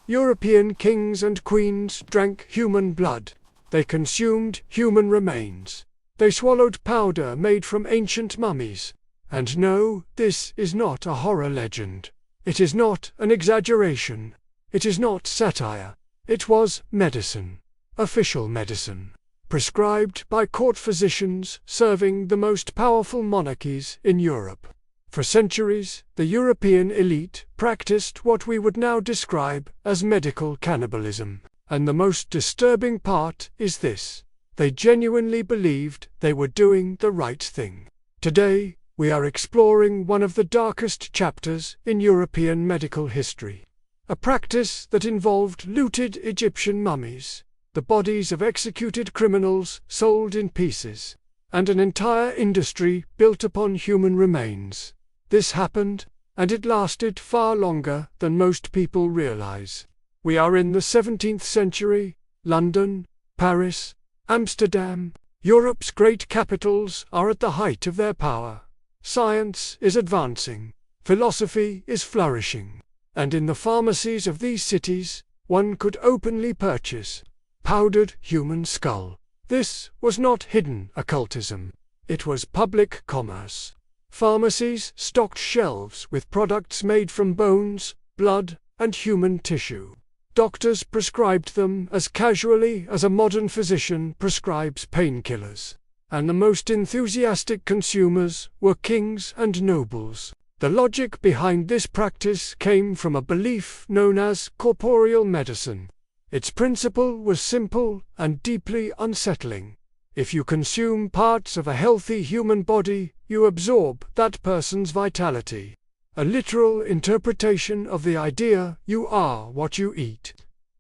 European kings and queens drank human blood. They consumed human remains. They swallowed powder made from ancient mummies. And no, this is not a horror legend. It is not an exaggeration. It is not satire. It was medicine. Official medicine. Prescribed by court physicians serving the most powerful monarchies in Europe. For centuries, the European elite practiced what we would now describe as medical cannibalism. And the most disturbing part is this: they genuinely believed they were doing the right thing. Today, we are exploring one of the darkest chapters in European medical history. A practice that involved looted Egyptian mummies, the bodies of executed criminals sold in pieces, and an entire industry built upon human remains. This happened, and it lasted far longer than most people realize. We are in the 17th century. London, Paris, Amsterdam, Europe's great capitals are at the height of their power. Science is advancing, philosophy is flourishing, and in the pharmacies of these cities, one could openly purchase powdered human skull. This was not hidden occultism. It was public commerce. Pharmacies stocked shelves with products made from bones, blood, and human tissue. Doctors prescribed them as casually as a modern physician prescribes painkillers. And the most enthusiastic consumers were kings and nobles. The logic behind this practice came from a belief known as corporeal medicine. Its principle was simple and deeply unsettling. If you consume parts of a healthy human body, you absorb that person's vitality. A literal interpretation of the idea you are what you eat.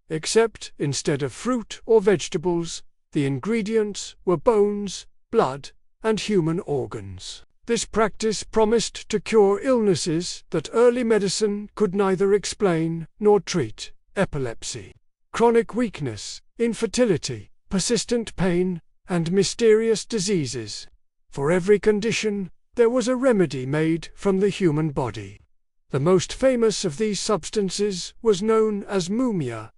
Except instead of fruit or vegetables, the ingredients were bones, blood, and human organs. This practice promised to cure illnesses that early medicine could neither explain nor treat: epilepsy, chronic weakness, infertility, persistent pain, and mysterious diseases. For every condition, there was a remedy made from the human body. The most famous of these substances was known as mumia.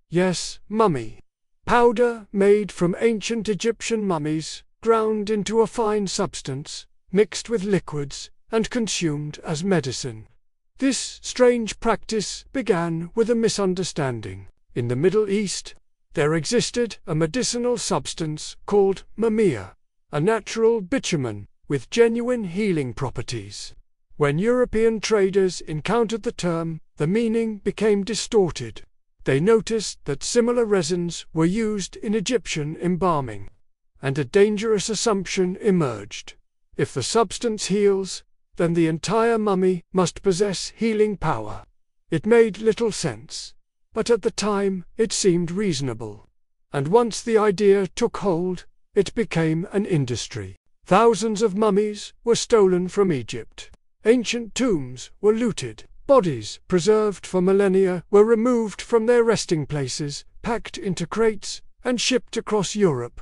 Yes, mummy. Powder made from ancient Egyptian mummies, ground into a fine substance, mixed with liquids, and consumed as medicine. This strange practice began with a misunderstanding. In the Middle East, there existed a medicinal substance called mumia, a natural bitumen with genuine healing properties. When European traders encountered the term, the meaning became distorted. They noticed that similar resins were used in Egyptian embalming, and a dangerous assumption emerged. If the substance heals, then the entire mummy must possess healing power. It made little sense, but at the time it seemed reasonable. And once the idea took hold, it became an industry. Thousands of mummies were stolen from Egypt. Ancient tombs were looted. Bodies, preserved for millennia, were removed from their resting places, packed into crates, and shipped across Europe.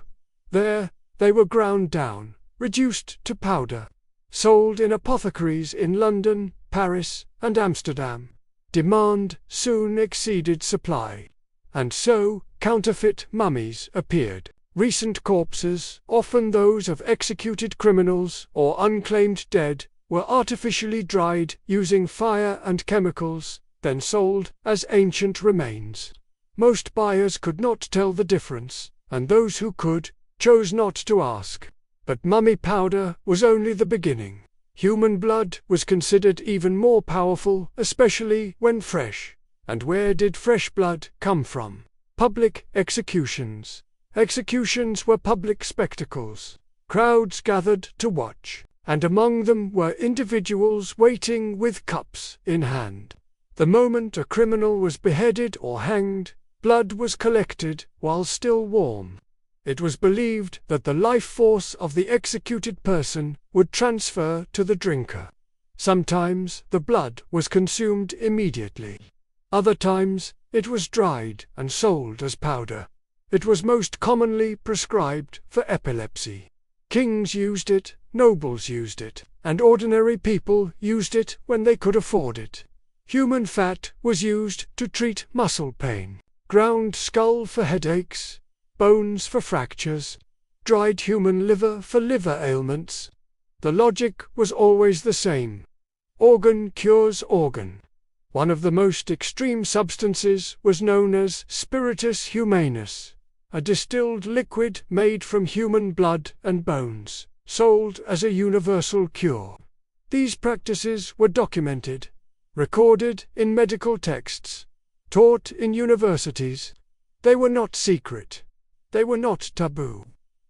There, they were ground down, reduced to powder, sold in apothecaries in London, Paris, and Amsterdam. Demand soon exceeded supply, and so counterfeit mummies appeared. Recent corpses, often those of executed criminals or unclaimed dead, were artificially dried using fire and chemicals, then sold as ancient remains. Most buyers could not tell the difference, and those who could chose not to ask. But mummy powder was only the beginning. Human blood was considered even more powerful, especially when fresh. And where did fresh blood come from? Public executions. Executions were public spectacles. Crowds gathered to watch, and among them were individuals waiting with cups in hand. The moment a criminal was beheaded or hanged, blood was collected while still warm. It was believed that the life force of the executed person would transfer to the drinker. Sometimes the blood was consumed immediately. Other times it was dried and sold as powder. It was most commonly prescribed for epilepsy. Kings used it, nobles used it, and ordinary people used it when they could afford it. Human fat was used to treat muscle pain, ground skull for headaches, bones for fractures, dried human liver for liver ailments. The logic was always the same. Organ cures organ. One of the most extreme substances was known as spiritus humanus, a distilled liquid made from human blood and bones, sold as a universal cure. These practices were documented, recorded in medical texts, taught in universities. They were not secret. They were not taboo.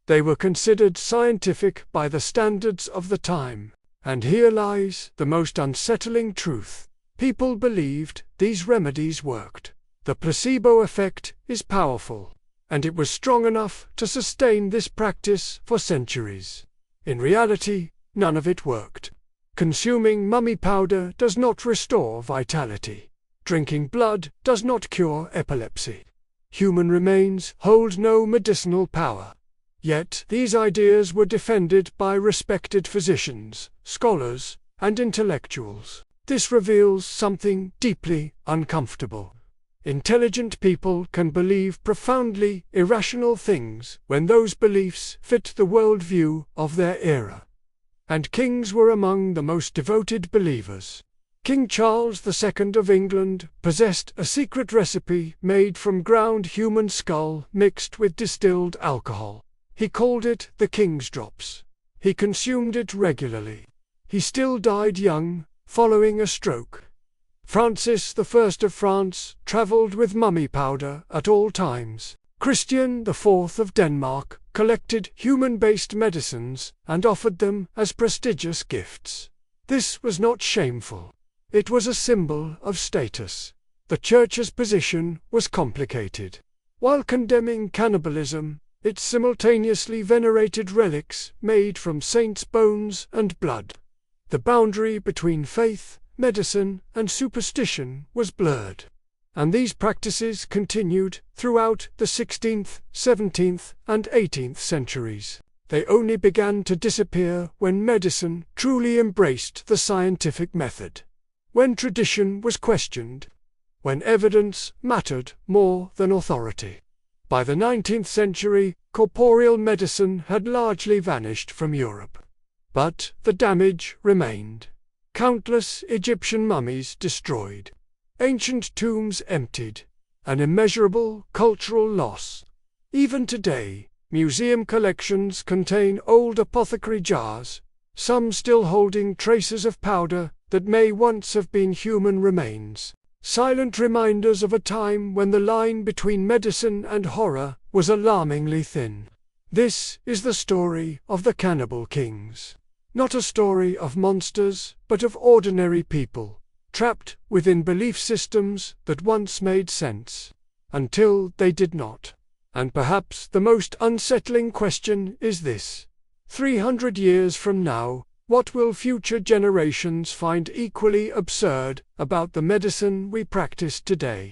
They were considered scientific by the standards of the time. And here lies the most unsettling truth. People believed these remedies worked. The placebo effect is powerful, and it was strong enough to sustain this practice for centuries. In reality, none of it worked. Consuming mummy powder does not restore vitality. Drinking blood does not cure epilepsy. Human remains hold no medicinal power. Yet these ideas were defended by respected physicians, scholars, and intellectuals. This reveals something deeply uncomfortable. Intelligent people can believe profoundly irrational things when those beliefs fit the worldview of their era. And kings were among the most devoted believers. King Charles II of England possessed a secret recipe made from ground human skull mixed with distilled alcohol. He called it the King's Drops. He consumed it regularly. He still died young, following a stroke. Francis I of France travelled with mummy powder at all times. Christian IV of Denmark collected human-based medicines and offered them as prestigious gifts. This was not shameful. It was a symbol of status. The Church's position was complicated. While condemning cannibalism, it simultaneously venerated relics made from saints' bones and blood. The boundary between faith, medicine, and superstition was blurred. And these practices continued throughout the 16th, 17th, and 18th centuries. They only began to disappear when medicine truly embraced the scientific method. When tradition was questioned. When evidence mattered more than authority. By the 19th century, corporeal medicine had largely vanished from Europe. But the damage remained. Countless Egyptian mummies destroyed. Ancient tombs emptied. An immeasurable cultural loss. Even today, museum collections contain old apothecary jars, some still holding traces of powder that may once have been human remains. Silent reminders of a time when the line between medicine and horror was alarmingly thin. This is the story of the Cannibal Kings. Not a story of monsters, but of ordinary people, trapped within belief systems that once made sense, until they did not. And perhaps the most unsettling question is this: 300 years from now, what will future generations find equally absurd about the medicine we practice today?